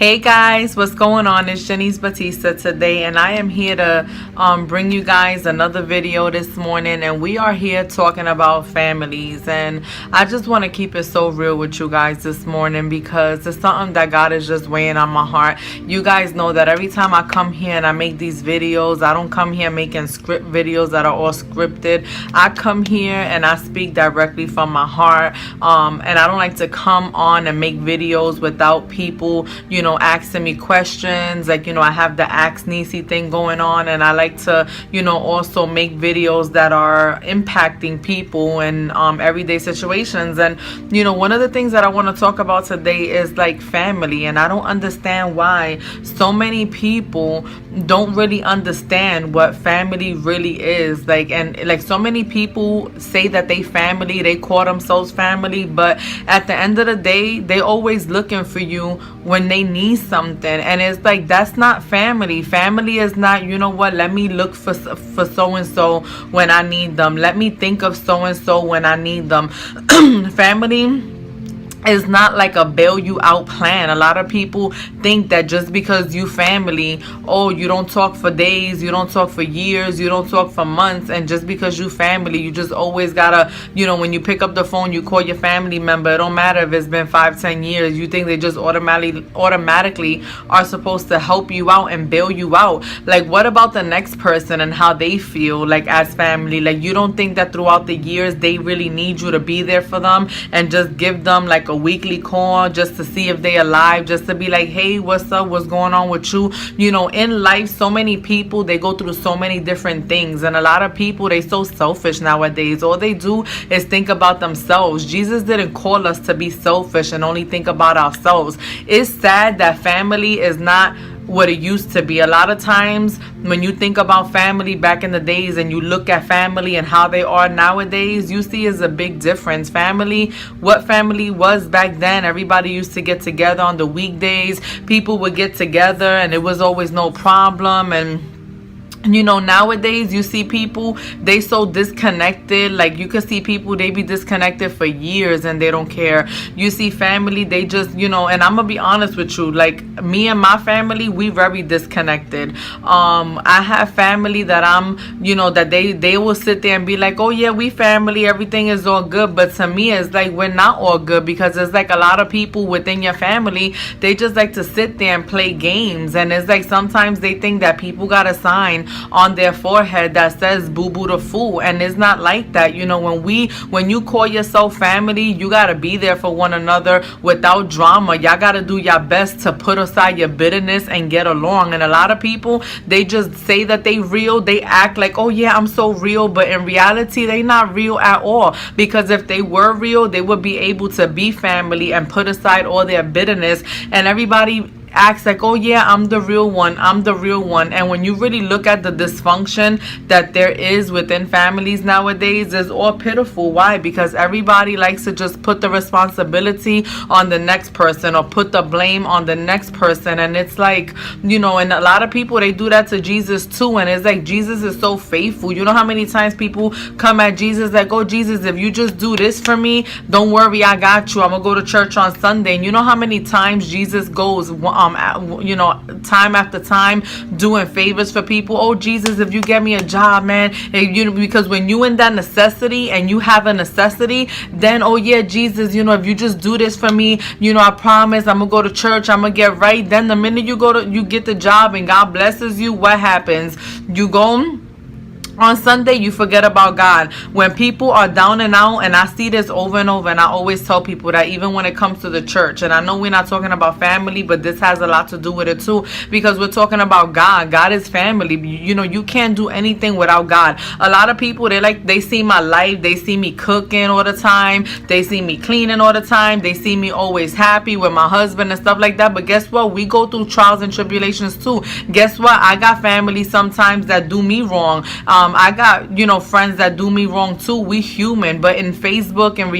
Hey guys, what's going on? It's Janice Batista today, and I am here to bring you guys another video this morning. And we are here talking about families, and I just want to keep it so real with you guys this morning because it's something that God is just weighing on my heart. You guys know that every time I come here and I make these videos, I don't come here making script videos that are all scripted. I come here and I speak directly from my heart, and I don't like to come on and make videos without people, asking me questions. Like, I have the Ask Nisi thing going on, and I like to, also make videos that are impacting people in everyday situations. And, one of the things that I want to talk about today is like family. And I don't understand why so many people don't really understand what family really is. Like so many people say that they family, they call themselves family, but at the end of the day, they always looking for you when they need something. And it's like, that's not family. Family is not, let me look for so and so when I need them, let me think of so and so when I need them. Family is not like a bail you out plan. A lot of people think that just because you family, you don't talk for days, you don't talk for years, you don't talk for months, and just because you family, you just always gotta, when you pick up the phone, you call your family member. It don't matter if it's been 5-10 years. You think they just automatically are supposed to help you out and bail you out. Like, what about the next person and how they feel like as family? Like, you don't think that throughout the years they really need you to be there for them and just give them like a weekly call just to see if they're alive, just to be like, hey, what's up, what's going on with you? In life, so many people, they go through so many different things, and a lot of people, they so selfish nowadays. All they do is think about themselves. Jesus didn't call us to be selfish and only think about ourselves. It's sad that family is not what it used to be. A lot of times when you think about family back in the days and you look at family and how they are nowadays, you see is a big difference. What family was back then, everybody used to get together on the weekdays. People would get together and it was always no problem. And nowadays you see people, they so disconnected. Like, you can see people, they be disconnected for years and they don't care. You see family, they just, and I'm gonna be honest with you, like me and my family, we very disconnected. I have family that I'm, that they will sit there and be like, oh yeah, we family, everything is all good. But to me, it's like, we're not all good, because it's like a lot of people within your family, they just like to sit there and play games. And it's like, sometimes they think that people got a sign on their forehead that says boo boo the fool, and it's not like that. When you call yourself family, you gotta be there for one another without drama. Y'all gotta do your best to put aside your bitterness and get along. And a lot of people, they just say that they real, they act like, oh yeah, I'm so real, but in reality they not real at all. Because if they were real, they would be able to be family and put aside all their bitterness. And everybody acts like, oh yeah, I'm the real one, I'm the real one. And when you really look at the dysfunction that there is within families nowadays, it's all pitiful. Why? Because everybody likes to just put the responsibility on the next person or put the blame on the next person. And it's like, and a lot of people, they do that to Jesus too. And it's like, Jesus is so faithful. You know how many times people come at Jesus like, oh Jesus, if you just do this for me, don't worry, I got you, I'm gonna go to church on Sunday. And you know how many times Jesus goes time after time doing favors for people. Oh Jesus, if you get me a job, man, because when you in that necessity and you have a necessity, then oh yeah, Jesus, if you just do this for me, I promise I'm gonna go to church, I'm gonna get right. Then the minute you get the job and God blesses you, what happens? You go on Sunday, you forget about God. When people are down and out, and I see this over and over, and I always tell people that even when it comes to the church, and I know we're not talking about family, but this has a lot to do with it too, because we're talking about God. God is family. You can't do anything without God. A lot of people, they see my life, they see me cooking all the time, they see me cleaning all the time, they see me always happy with my husband and stuff like that. But guess what? We go through trials and tribulations too. Guess what? I got family sometimes that do me wrong. I got, friends that do me wrong too. We human. But in Facebook and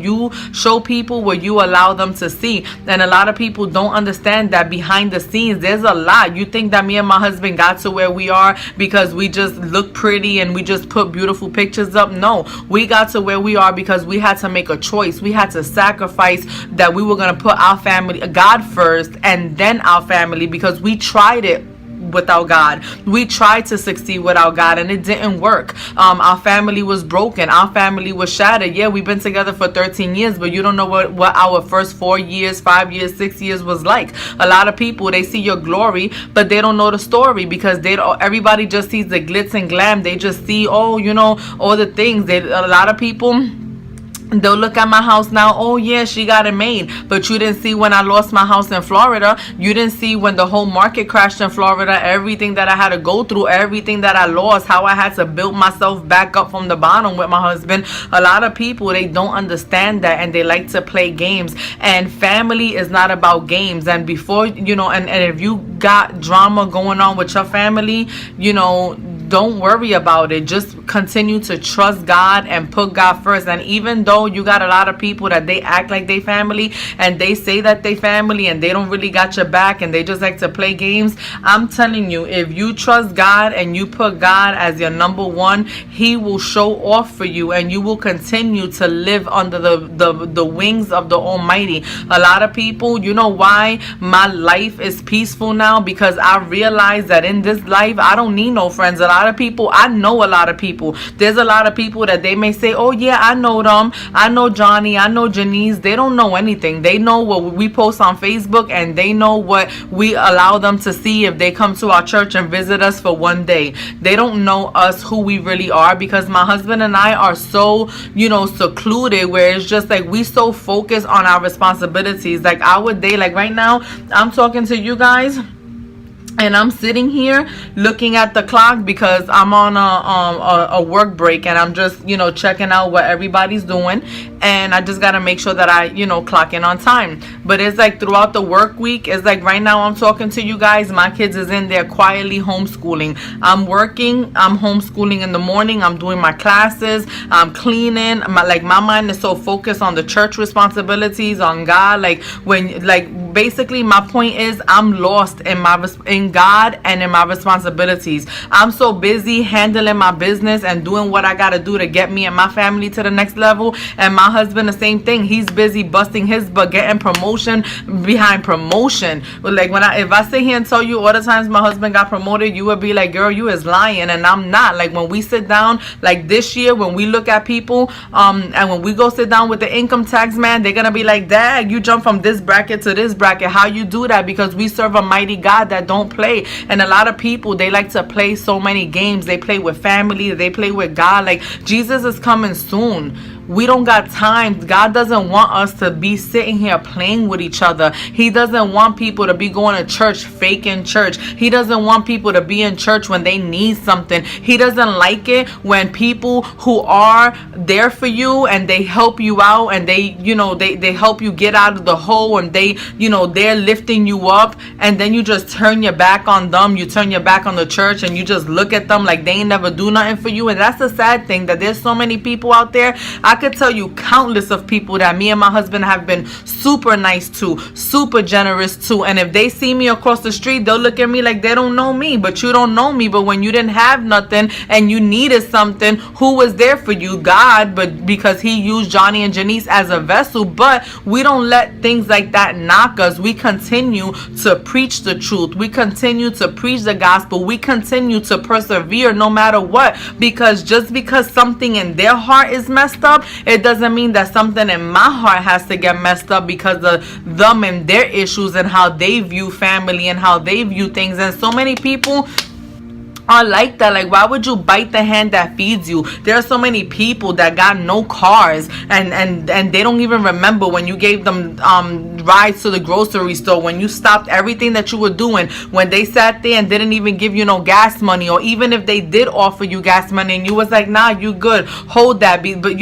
you show people what you allow them to see. And a lot of people don't understand that behind the scenes there's a lot. You think that me and my husband got to where we are because we just look pretty and we just put beautiful pictures up? No, we got to where we are because we had to make a choice. We had to sacrifice that we were going to put our family, God first, and then our family, because we tried it without God. We tried to succeed without God, and it didn't work. Our family was broken. Our family was shattered. Yeah, we've been together for 13 years, but you don't know what our first 4 years, 5 years, 6 years was like. A lot of people, they see your glory, but they don't know the story, because everybody just sees the glitz and glam. They just see, all the things. A lot of people, they'll look at my house now, oh yeah, she got it made. But you didn't see when I lost my house in Florida. You didn't see when the whole market crashed in Florida, everything that I had to go through, everything that I lost, how I had to build myself back up from the bottom with my husband. A lot of people, they don't understand that, and they like to play games. And family is not about games. And before, and if you got drama going on with your family, don't worry about it. Just continue to trust God and put God first. And even though you got a lot of people that they act like they family and they say that they family and they don't really got your back and they just like to play games, I'm telling you, if you trust God and you put God as your number one, He will show off for you, and you will continue to live under the wings of the Almighty. A lot of people, you know why my life is peaceful now? Because I realize that in this life I don't need no friends. A lot of people, I know a lot of people. There's a lot of people that they may say, oh yeah, I know them. I know Johnny. I know Janice. They don't know anything. They know what we post on Facebook, and they know what we allow them to see if they come to our church and visit us for one day. They don't know us, who we really are, because my husband and I are so, secluded, where it's just like we so focused on our responsibilities. Like our day, like right now, I'm talking to you guys, and I'm sitting here looking at the clock because I'm on a work break, and I'm just, checking out what everybody's doing. And I just got to make sure that I, clock in on time. But it's like throughout the work week, it's like right now I'm talking to you guys, my kids is in there quietly homeschooling. I'm working, I'm homeschooling in the morning, I'm doing my classes, I'm cleaning. My mind is so focused on the church responsibilities, on God. Basically my point is, I'm lost in God and in my responsibilities. I'm so busy handling my business and doing what I gotta do to get me and my family to the next level. And my husband, the same thing. He's busy busting his butt, getting promotion behind promotion. But if I sit here and tell you all the times my husband got promoted, you would be like, girl, you is lying. And I'm not. Like when we sit down, like this year, when we look at people, and when we go sit down with the income tax man, they're gonna be like, Dad, you jump from this bracket to this bracket. How you do that? Because we serve a mighty God that don't play. And a lot of people, they like to play so many games. They play with family, they play with God. Like Jesus is coming soon. We don't got time. God doesn't want us to be sitting here playing with each other. He doesn't want people to be going to church, faking church. He doesn't want people to be in church when they need something. He doesn't like it when people who are there for you and they help you out, and they help you get out of the hole, and they're lifting you up, and then you just turn your back on them. You turn your back on the church, and you just look at them like they ain't never do nothing for you. And that's the sad thing, that there's so many people out there. I could tell you countless of people that me and my husband have been super nice to, super generous to, and if they see me across the street, they'll look at me like they don't know me. But you don't know me. But when you didn't have nothing and you needed something, who was there for you? God. But because He used Johnny and Janice as a vessel. But we don't let things like that knock us. We continue to preach the truth. We continue to preach the gospel. We continue to persevere no matter what, because just because something in their heart is messed up, it doesn't mean that something in my heart has to get messed up because of them and their issues and how they view family and how they view things. And so many people are like that. Like, why would you bite the hand that feeds you? There are so many people that got no cars, and they don't even remember when you gave them rides to the grocery store, when you stopped everything that you were doing, when they sat there and didn't even give you no gas money, or even if they did offer you gas money and you was like, nah, you good, hold that. But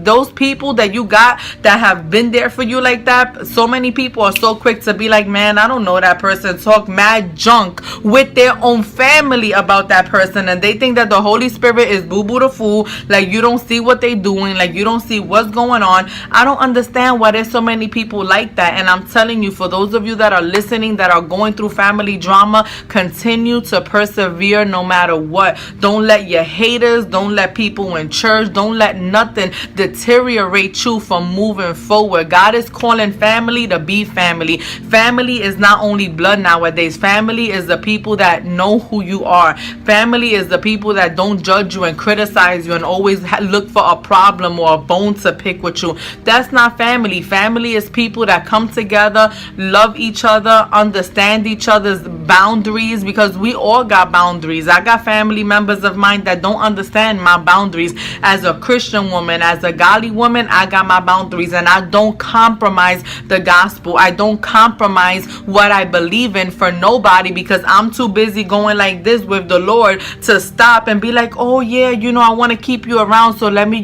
those people that you got that have been there for you like that, so many people are so quick to be like, man, I don't know that person, talk mad junk with their own family. about that person, and they think that the Holy Spirit is boo-boo the fool, like you don't see what they doing, like you don't see what's going on. I don't understand why there's so many people like that. And I'm telling you, for those of you that are listening, that are going through family drama, continue to persevere no matter what. Don't let your haters, don't let people in church, don't let nothing deteriorate you from moving forward. God is calling family to be family. Family is not only blood nowadays. Family is the people that know who you are. Family is the people that don't judge you and criticize you and always look for a problem or a bone to pick with you. That's not family. Family is people that come together, love each other, understand each other's boundaries, because we all got boundaries. I got family members of mine that don't understand my boundaries. As a Christian woman, as a godly woman, I got my boundaries, and I don't compromise the gospel. I don't compromise what I believe in for nobody, because I'm too busy going like this with the Lord to stop and be like, oh yeah, I want to keep you around, so let me,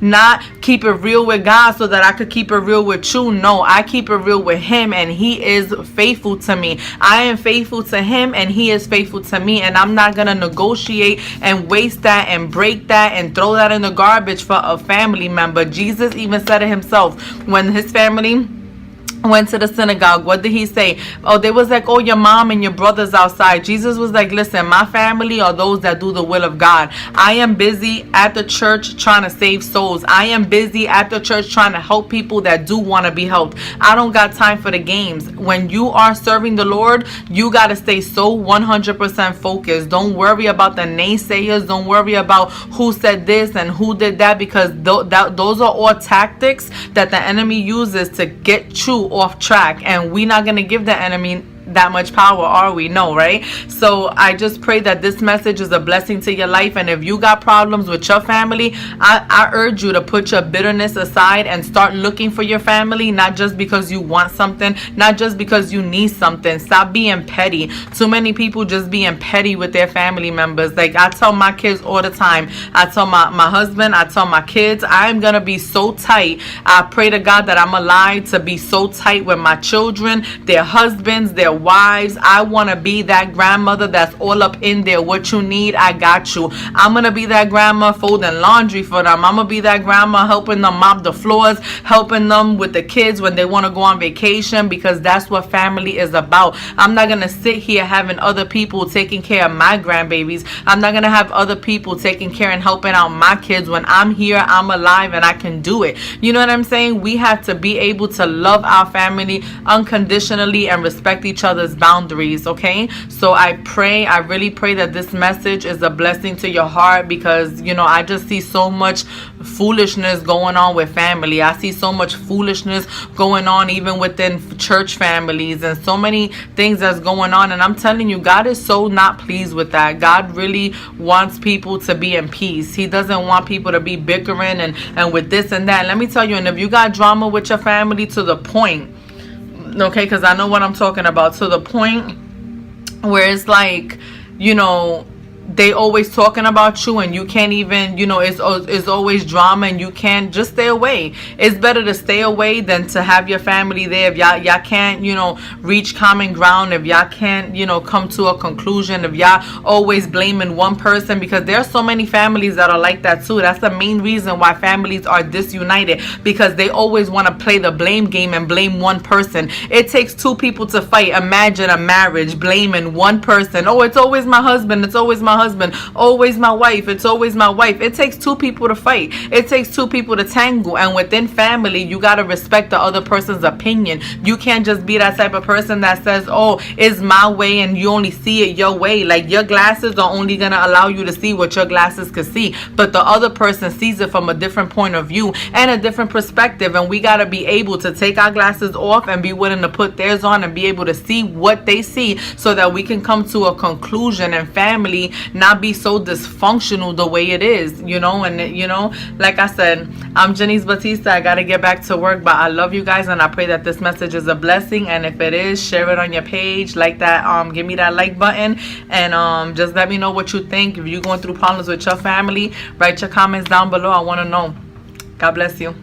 not keep it real with God so that I could keep it real with you. No, I keep it real with Him, and He is faithful to me. I am faithful to Him, and He is faithful to me, and I'm not gonna negotiate and waste that and break that and throw that in the garbage for a family member. Jesus even said it Himself when His family went to the synagogue. What did He say? Oh, they was like, oh, your mom and your brothers outside. Jesus was like, listen, my family are those that do the will of God. I am busy at the church trying to save souls. I am busy at the church trying to help people that do want to be helped. I don't got time for the games. When you are serving the Lord, you got to stay so 100% focused. Don't worry about the naysayers. Don't worry about who said this and who did that, because those are all tactics that the enemy uses to get you off track, and we're not going to give the enemy that much power, are we? No, right? So I just pray that this message is a blessing to your life. And if you got problems with your family, I urge you to put your bitterness aside and start looking for your family, not just because you want something, not just because you need something. Stop being petty. Too many people just being petty with their family members. Like I tell my kids all the time, I tell my husband, I tell my kids, I'm gonna be so tight. I pray to God that I'm alive to be so tight with my children, their husbands, their wives. I want to be that grandmother that's all up in there. What you need, I got you. I'm going to be that grandma folding laundry for them. I'm going to be that grandma helping them mop the floors, helping them with the kids when they want to go on vacation, because that's what family is about. I'm not going to sit here having other people taking care of my grandbabies. I'm not going to have other people taking care and helping out my kids when I'm here, I'm alive, and I can do it. You know what I'm saying? We have to be able to love our family unconditionally and respect each other's boundaries. Okay, so I really pray that this message is a blessing to your heart, because I just see so much foolishness going on with family. I see so much foolishness going on even within church families, and so many things that's going on, and I'm telling you, God is so not pleased with that. God really wants people to be in peace. He doesn't want people to be bickering and with this and that. Let me tell you, and if you got drama with your family to the point, okay, because I know what I'm talking about, to the point where it's like, they always talking about you, and you can't even, it's always drama, and you can't, just stay away. It's better to stay away than to have your family there. If y'all can't, reach common ground, if y'all can't, come to a conclusion, if y'all always blaming one person, because there are so many families that are like that too. That's the main reason why families are disunited, because they always want to play the blame game and blame one person. It takes two people to fight. Imagine a marriage blaming one person. Oh, it's always my husband, it's always my husband, always my wife, it's always my wife. It takes two people to fight. It takes two people to tangle. And within family, you got to respect the other person's opinion. You can't just be that type of person that says, oh, it's my way, and you only see it your way. Like, your glasses are only going to allow you to see what your glasses could see, but the other person sees it from a different point of view and a different perspective. And we got to be able to take our glasses off and be willing to put theirs on and be able to see what they see, so that we can come to a conclusion, and family not be so dysfunctional the way it is, and like I said, I'm Janice Batista. I gotta get back to work, but I love you guys, and I pray that this message is a blessing. And if it is, share it on your page, like that, give me that like button, and just let me know what you think. If you're going through problems with your family, write your comments down below. I want to know. God bless you.